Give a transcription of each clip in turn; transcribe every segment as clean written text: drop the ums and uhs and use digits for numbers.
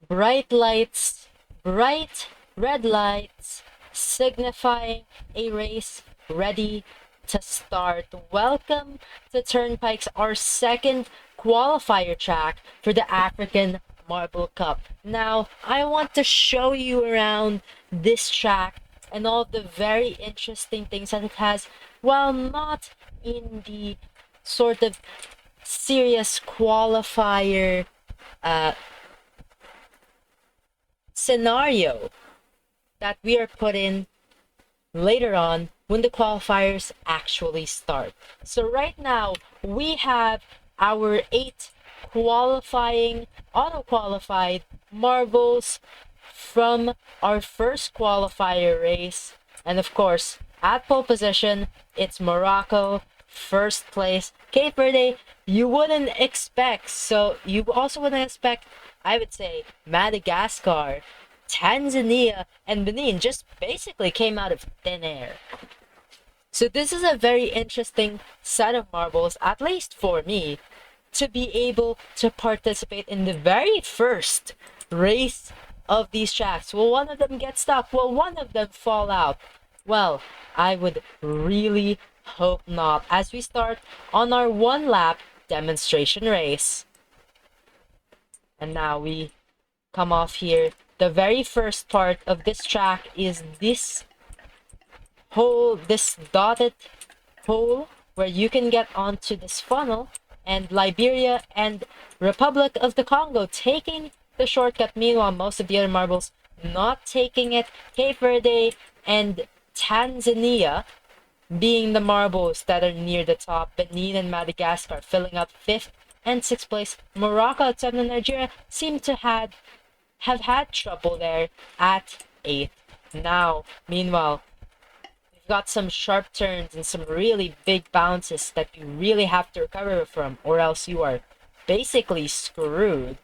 Bright lights, bright red lights, signifying a race ready to start. Welcome to Turnpikes, our second qualifier track for the African Marble Cup. Now, I want to show you around this track and all the very interesting things that it has, while not in the sort of serious qualifier uh, scenario that we are put in later on when the qualifiers actually start. So right now we have our 8 qualifying auto-qualified marbles from our first qualifier race, and of course at pole position it's Morocco, first place Cape Verde. You wouldn't expect, so you also wouldn't expect, I would say, Madagascar, Tanzania, and Benin just basically came out of thin air. So this is a very interesting set of marbles, at least for me, to be able to participate in the very first race of these tracks. Will one of them get stuck? Will one of them fall out? Well, I would really hope not, as we start on our 1 lap demonstration race. And now we come off here. The very first part of this track is this hole, this dotted hole, where you can get onto this funnel, and Liberia and Republic of the Congo taking the shortcut. Meanwhile, most of the other marbles not taking it. Cape Verde and Tanzania being the marbles that are near the top. Benin and Madagascar filling up 5th and 6th place. Morocco, except in Nigeria, seem to have had trouble there at 8th. Now, meanwhile, we've got some sharp turns and some really big bounces that you really have to recover from, or else you are basically screwed,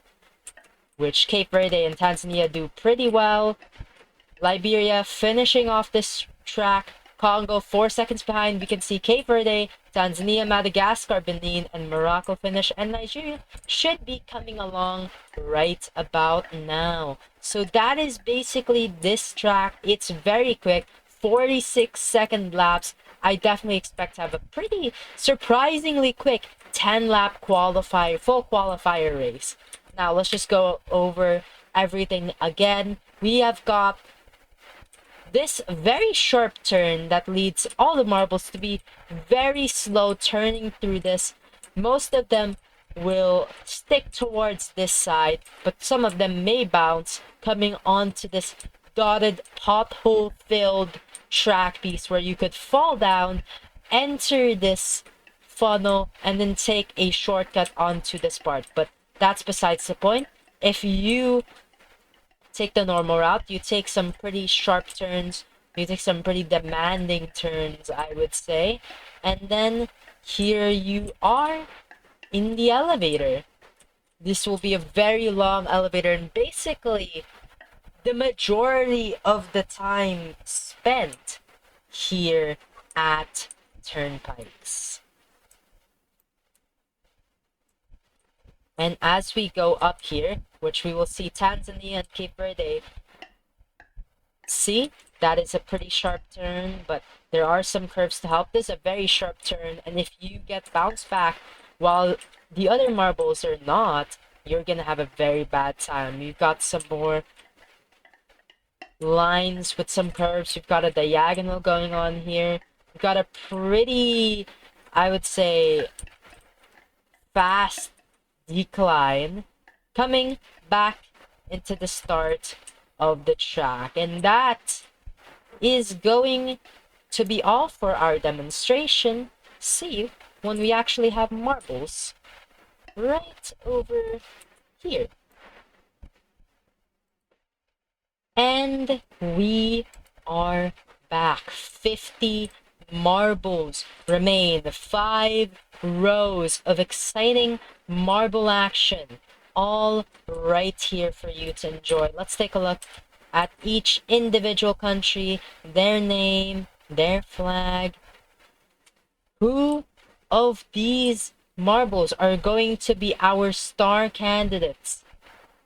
which Cape Verde and Tanzania do pretty well. Liberia finishing off this track. Congo 4 seconds behind. We can see Cape Verde, Tanzania, Madagascar, Benin, and Morocco finish, and Nigeria should be coming along right about now. So that is basically this track. It's very quick, 46-second laps. I definitely expect to have a pretty surprisingly quick 10-lap qualifier, full qualifier race. Now let's just go over everything again. We have got this very sharp turn that leads all the marbles to be very slow turning through this. Most of them will stick towards this side, but some of them may bounce coming onto this dotted pothole filled track piece where you could fall down, enter this funnel, and then take a shortcut onto this part. But that's besides the point. If you take the normal route, you take some pretty sharp turns, you take some pretty demanding turns, I would say, and then here you are in the elevator. This will be a very long elevator, and basically the majority of the time spent here at Turnpikes. And as we go up here, which we will see Tanzania and Cape Verde, see, that is a pretty sharp turn, but there are some curves to help. This is a very sharp turn, and if you get bounced back while the other marbles are not, you're gonna have a very bad time. You've got some more lines with some curves. You've got a diagonal going on here. You've got a pretty, I would say, fast decline coming back into the start of the track, and that is going to be all for our demonstration. See you when we actually have marbles right over here. And we are back. 50 marbles remain. 5 rows of exciting marble action, all right here for you to enjoy. Let's take a look at each individual country, their name, their flag. Who of these marbles are going to be our star candidates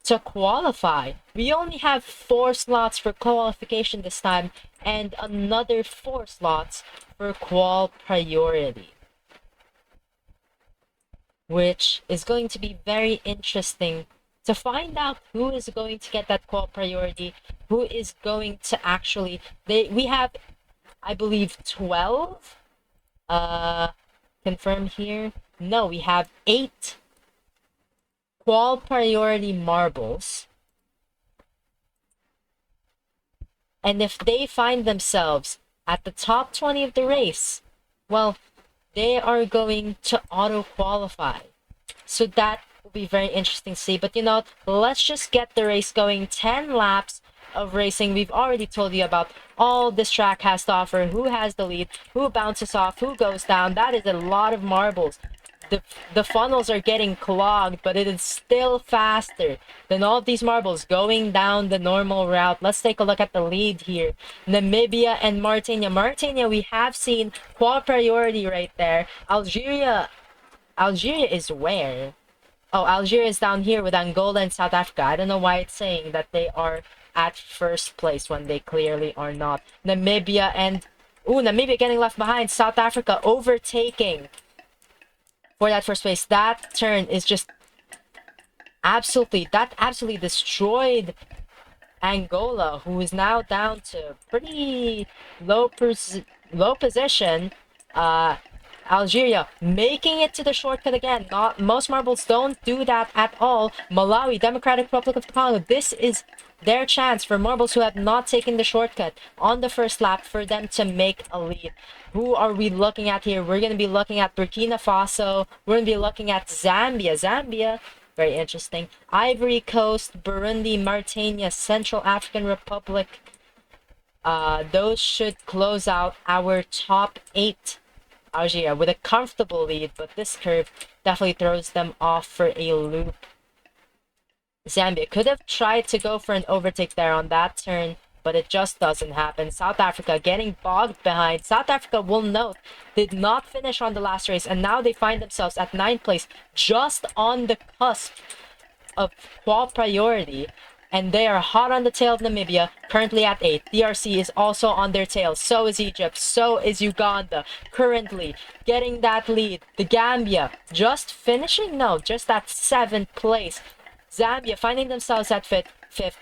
to qualify. We only have 4 slots for qualification this time and another 4 slots for qual priority, which is going to be very interesting to find out who is going to get that qual priority, who is going to actually... we have, I believe, 12. Confirm here. No, we have 8 qual priority marbles. And if they find themselves at the top 20 of the race, well, they are going to auto-qualify. So that will be very interesting to see. But you know, let's just get the race going. 10 laps of racing. We've already told you about all this track has to offer, who has the lead, who bounces off, who goes down. That is a lot of marbles. The funnels are getting clogged, but it is still faster than all of these marbles going down the normal route. Let's take a look at the lead here. Namibia and Mauritania. Mauritania, we have seen qual priority right there. Algeria is where? Oh, Algeria is down here with Angola and South Africa. I don't know why it's saying that they are at first place when they clearly are not. Namibia and... Namibia getting left behind. South Africa overtaking for that first place. That turn is just absolutely destroyed Angola, who is now down to pretty low position. Algeria making it to the shortcut again. Not most marbles don't do that at all. Malawi, Democratic Republic of the Congo. This is their chance for marbles who have not taken the shortcut on the first lap for them to make a lead. Who are we looking at here? We're going to be looking at Burkina Faso. We're going to be looking at Zambia. Zambia, very interesting. Ivory Coast, Burundi, Mauritania, Central African Republic. Those should close out our top 8. Algeria with a comfortable lead, but this curve definitely throws them off for a loop. Zambia could have tried to go for an overtake there on that turn, but it just doesn't happen. South Africa getting bogged behind. South Africa, will note, did not finish on the last race, and now they find themselves at 9th place, just on the cusp of qual priority. And they are hot on the tail of Namibia, currently at 8th. DRC is also on their tail. So is Egypt. So is Uganda, currently getting that lead. The Gambia just finishing? No, just at 7th place. Zambia finding themselves at 5th.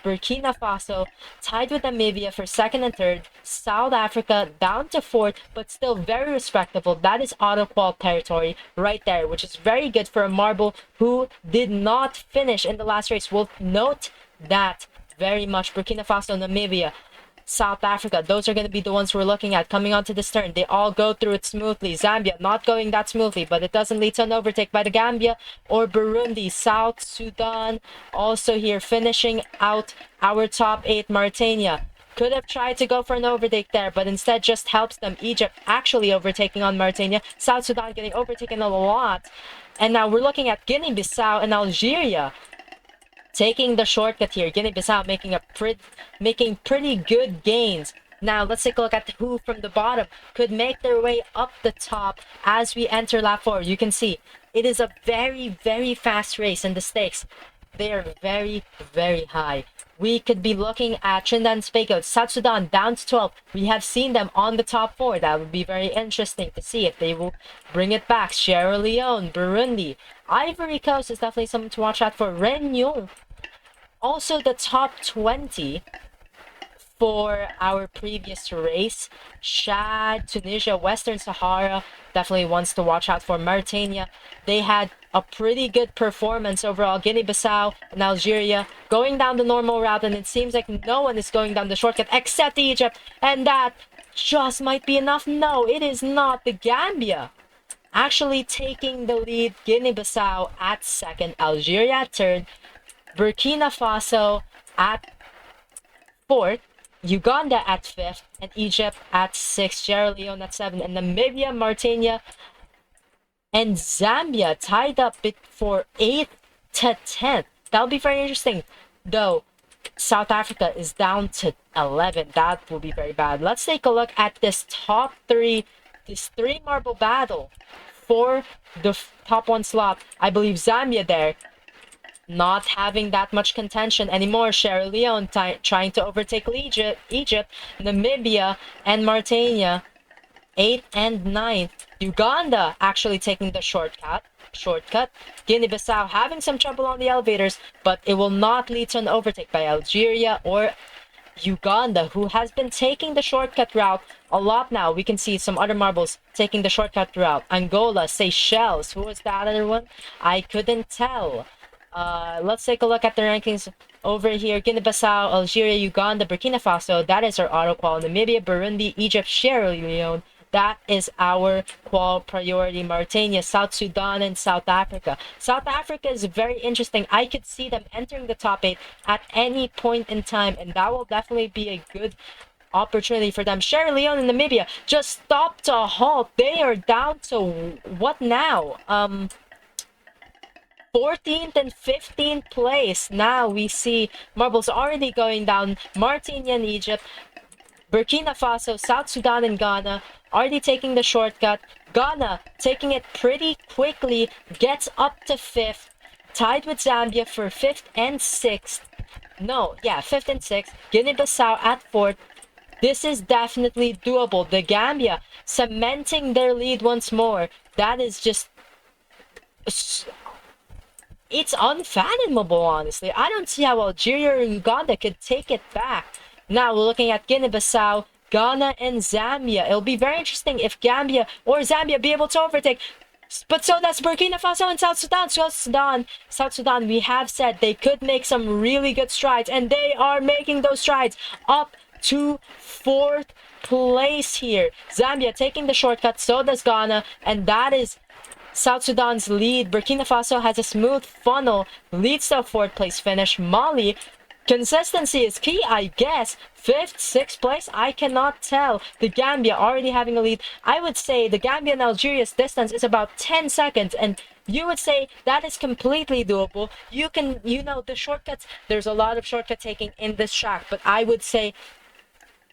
Burkina Faso tied with Namibia for 2nd and 3rd. South Africa down to 4th, but still very respectable. That is auto-qual territory right there, which is very good for a marble who did not finish in the last race. We'll note that very much. Burkina Faso, Namibia, South Africa, those are going to be the ones we're looking at coming onto this turn. They all go through it smoothly. Zambia not going that smoothly, but it doesn't lead to an overtake by the Gambia or Burundi. South Sudan also here finishing out our top 8. Mauritania could have tried to go for an overtake there, but instead just helps them. Egypt actually overtaking on Mauritania. South Sudan getting overtaken a lot. And now we're looking at Guinea-Bissau and Algeria taking the shortcut here. Guinea-Bissau making pretty good gains. Now let's take a look at who from the bottom could make their way up the top as we enter lap 4. You can see it is a very, very fast race, and the stakes, they are very, very high. We could be looking at Trinidad and Tobago, South Sudan down to 12. We have seen them on the top 4. That would be very interesting to see if they will bring it back. Sierra Leone, Burundi, Ivory Coast is definitely something to watch out for. Réunion, also the top 20 for our previous race. Chad, Tunisia, Western Sahara, definitely ones to watch out for. Mauritania, they had a pretty good performance overall. Guinea-Bissau and Algeria going down the normal route, and it seems like no one is going down the shortcut except Egypt, and that just might be enough. No, it is not. The Gambia actually taking the lead. Guinea-Bissau at 2nd, Algeria at 3rd, Burkina Faso at 4th, Uganda at 5th, and Egypt at 6th, Sierra Leone at 7th, and Namibia, Mauritania, and Zambia tied up it for 8th to 10th. That'll be very interesting, though. South Africa is down to 11. That will be very bad. Let's take a look at this top 3, this 3 marble battle for the top 1 slot. I believe Zambia there. not having that much contention anymore. Sierra Leone trying to overtake Egypt, Namibia, and Mauritania, 8th and 9th. Uganda actually taking the shortcut. Guinea-Bissau having some trouble on the elevators, but it will not lead to an overtake by Algeria or Uganda, who has been taking the shortcut route a lot now. We can see some other marbles taking the shortcut route. Angola, Seychelles. Who was that other one? I couldn't tell. Let's take a look at the rankings over here. Guinea-Bissau, Algeria, Uganda, Burkina Faso. That is our auto qual. Namibia, Burundi, Egypt, Sierra Leone. That is our qual priority. Mauritania, South Sudan, and South Africa. South Africa is very interesting. I could see them entering the top 8 at any point in time, and that will definitely be a good opportunity for them. Sierra Leone and Namibia just stopped to a halt. They are down to what now? 14th and 15th place. Now we see marbles already going down. Mauritania and Egypt, Burkina Faso, South Sudan, and Ghana already taking the shortcut. Ghana taking it pretty quickly, gets up to 5th, tied with Zambia for 5th and 6th. No, yeah, 5th and 6th. Guinea-Bissau at 4th. This is definitely doable. The Gambia cementing their lead once more. That is just... it's unfathomable, honestly. I don't see how Algeria or Uganda could take it back. Now we're looking at Guinea-Bissau, Ghana, and Zambia. It'll be very interesting if Gambia or Zambia be able to overtake. But so that's Burkina Faso and South Sudan. South Sudan, we have said they could make some really good strides, and they are making those strides up to 4th place here. Zambia taking the shortcut, so does Ghana, and that is South Sudan's lead. Burkina Faso has a smooth funnel, leads to a 4th place finish. Mali, consistency is key, I guess. 5th, 6th place, I cannot tell. The Gambia already having a lead. I would say the Gambia and Algeria's distance is about 10 seconds, and you would say that is completely doable. You can, the shortcuts, there's a lot of shortcut taking in this track, but I would say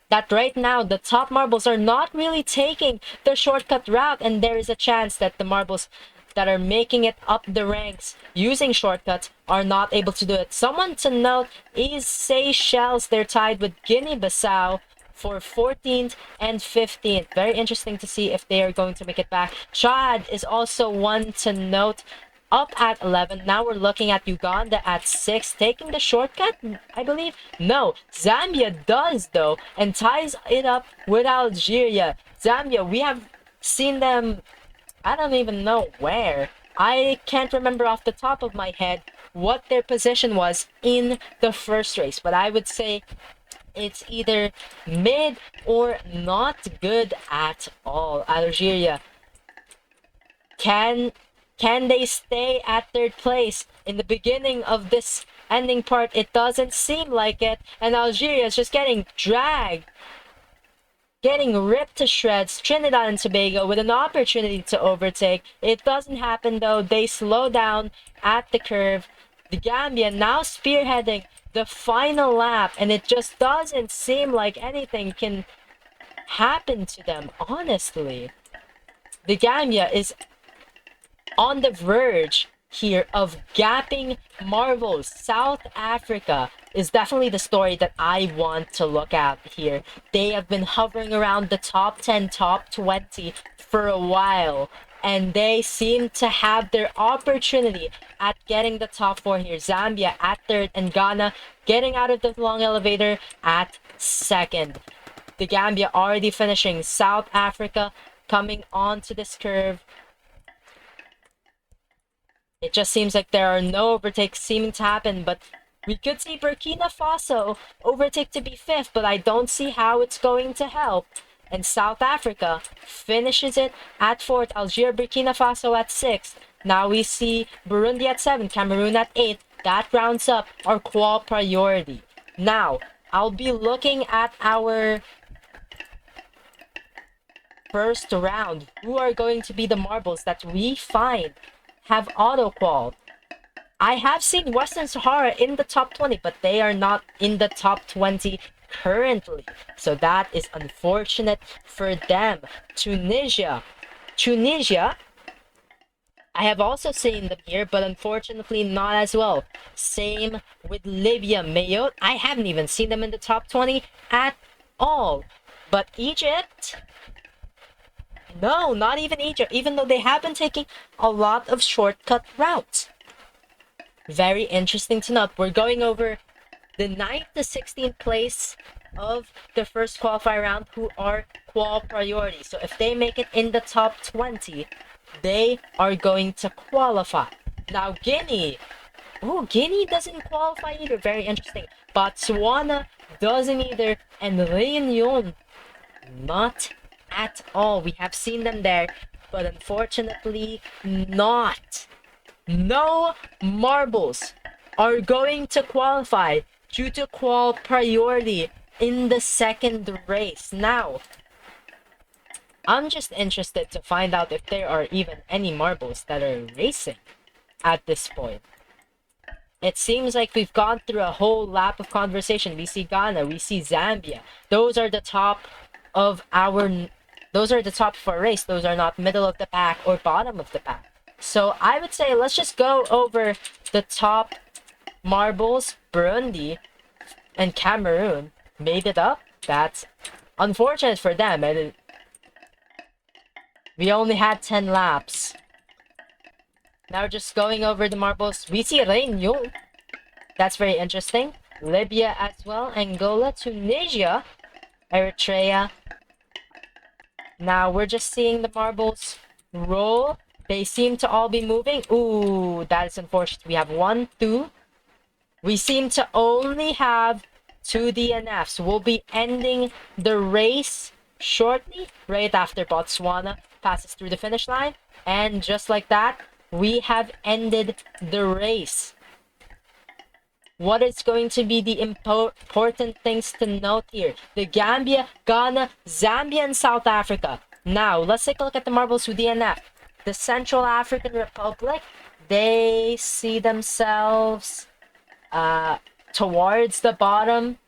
that right now the top marbles are not really taking the shortcut route, and there is a chance that the marbles that are making it up the ranks using shortcuts are not able to do it. Someone to note is Seychelles. They're tied with Guinea-Bissau for 14th and 15th. Very interesting to see if they are going to make it back. Chad is also one to note, up at 11. Now we're looking at Uganda at 6, taking the shortcut, I believe. No, Zambia does though, and ties it up with Algeria. Zambia, we have seen them, I don't even know where. I can't remember off the top of my head what their position was in the first race, but I would say it's either mid or not good at all. Algeria, can they stay at 3rd place? In the beginning of this ending part, it doesn't seem like it, and Algeria is just getting dragged, getting ripped to shreds. Trinidad and Tobago with an opportunity to overtake. It doesn't happen though. They slow down at the curve. The Gambia now spearheading the final lap, and it just doesn't seem like anything can happen to them, honestly. The Gambia is on the verge here of gapping marvels. South Africa is definitely the story that I want to look at here. They have been hovering around the top 10, top 20 for a while, and they seem to have their opportunity at getting the top 4 here. Zambia at 3rd, and Ghana getting out of the long elevator at 2nd. The Gambia already finishing. South Africa coming onto this curve. It just seems like there are no overtakes seeming to happen, but we could see Burkina Faso overtake to be 5th, but I don't see how it's going to help. And South Africa finishes it at 4th, Algeria, Burkina Faso at 6th. Now we see Burundi at 7th, Cameroon at 8th. That rounds up our qual priority. Now, I'll be looking at our first round. Who are going to be the marbles that we find have auto-qual? I have seen Western Sahara in the top 20, but they are not in the top 20 currently. So that is unfortunate for them. Tunisia, I have also seen them here, but unfortunately not as well. Same with Libya, Mayotte. I haven't even seen them in the top 20 at all. But Egypt, no, not even Egypt, even though they have been taking a lot of shortcut routes. Very interesting to note. We're going over the 9th to 16th place of the first qualifier round who are qual priority. So if they make it in the top 20, they are going to qualify. Now Guinea. Oh, Guinea doesn't qualify either. Very interesting. Botswana doesn't either. And Réunion, not at all. We have seen them there, but unfortunately not. No marbles are going to qualify due to qual priority in the second race. Now, I'm just interested to find out if there are even any marbles that are racing at this point. It seems like we've gone through a whole lap of conversation. We see Ghana, we see Zambia. Those are the top of our race. Those are not middle of the pack or bottom of the pack. So I would say let's just go over the top marbles. Burundi and Cameroon made it up. That's unfortunate for them. We only had 10 laps. Now just going over the marbles, we see Réunion. That's very interesting. Libya as well, Angola, Tunisia, Eritrea. Now we're just seeing the marbles roll. They seem to all be moving. Ooh, that is unfortunate. We have 1, 2. We seem to only have 2 DNFs. We'll be ending the race shortly, right after Botswana passes through the finish line. And just like that, we have ended the race. What is going to be the important things to note here? The Gambia, Ghana, Zambia, and South Africa. Now, let's take a look at the marbles who DNF. The Central African Republic, they see themselves towards the bottom.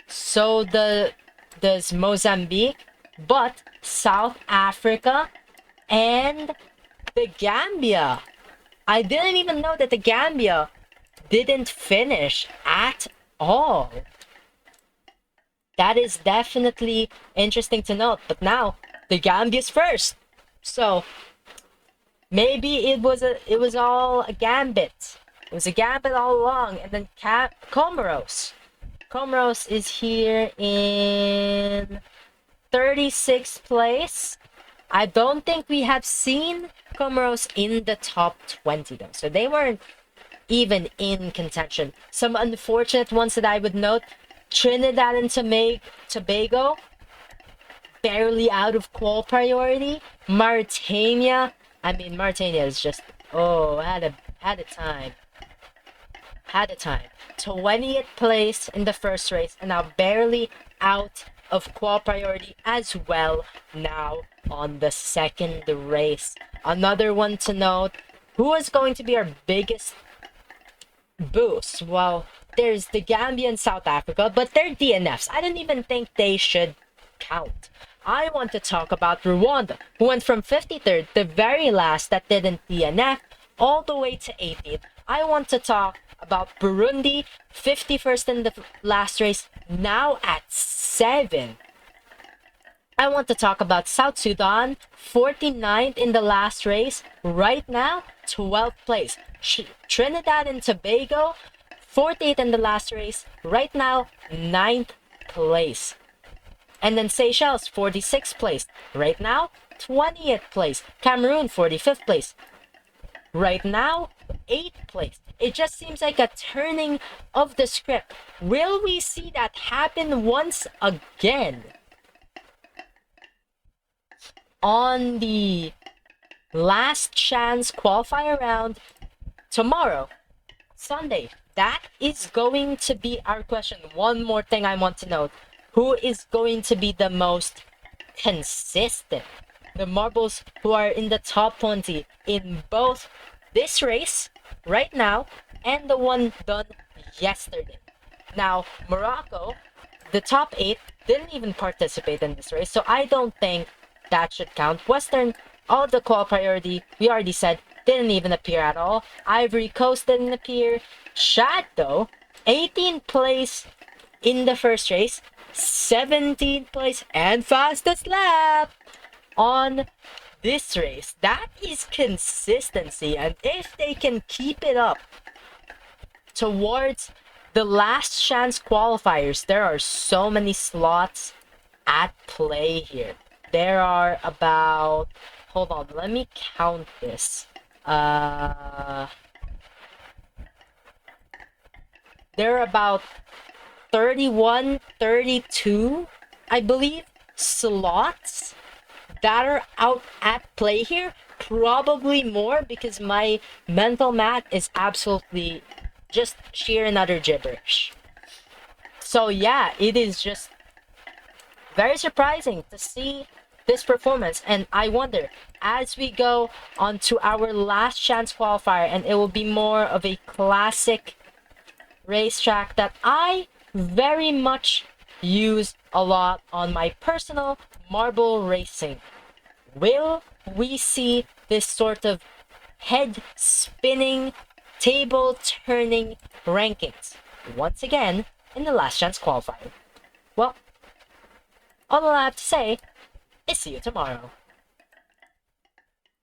So does Mozambique. But South Africa and the Gambia. I didn't even know that the Gambia didn't finish at all. That is definitely interesting to note. But now the Gambia's first. So maybe it was all a gambit. It was a gambit all along. And then Comoros. Comoros is here in 36th place. I don't think we have seen Comoros in the top 20 though. So they weren't even in contention. Some unfortunate ones that I would note. Trinidad and Tobago, barely out of qual priority. Mauritania is just, had a time. 20th place in the first race, and now barely out of qual priority as well now on the second race. Another one to note, who is going to be our biggest boost? Well, there's the Gambia and South Africa, but they're DNFs. I don't even think they should count. I want to talk about Rwanda, who went from 53rd, the very last that didn't DNF, all the way to 18th. I want to talk about Burundi, 51st in the last race, now at 7. I want to talk about South Sudan, 49th in the last race, right now 12th place. Trinidad and Tobago, 48th in the last race, right now 9th place. And then Seychelles, 46th place, right now 20th place. Cameroon, 45th place, right now 8th place. It just seems like a turning of the script. Will we see that happen once again on the Last Chance Qualifier round tomorrow, Sunday? That is going to be our question. One more thing I want to note. Who is going to be the most consistent? The marbles who are in the top 20 in both this race right now and the one done yesterday. Now, Morocco, the top 8, didn't even participate in this race, so I don't think that should count. Western, all the qual priority, we already said, didn't even appear at all. Ivory Coast didn't appear. Chad, though, 18th place in the first race, 17th place and fastest lap on this race. That is consistency, and if they can keep it up towards the last chance qualifiers, there are so many slots at play here. There are about, hold on, let me count this. There are about 31, 32, I believe, slots that are out at play here. Probably more, because my mental math is absolutely just sheer and utter gibberish. So yeah, it is just very surprising to see this performance, and I wonder, as we go on to our last chance qualifier, and it will be more of a classic racetrack that I very much use a lot on my personal marble racing. Will we see this sort of head spinning, table turning rankings once again in the last chance qualifier? Well, all I have to say is see you tomorrow.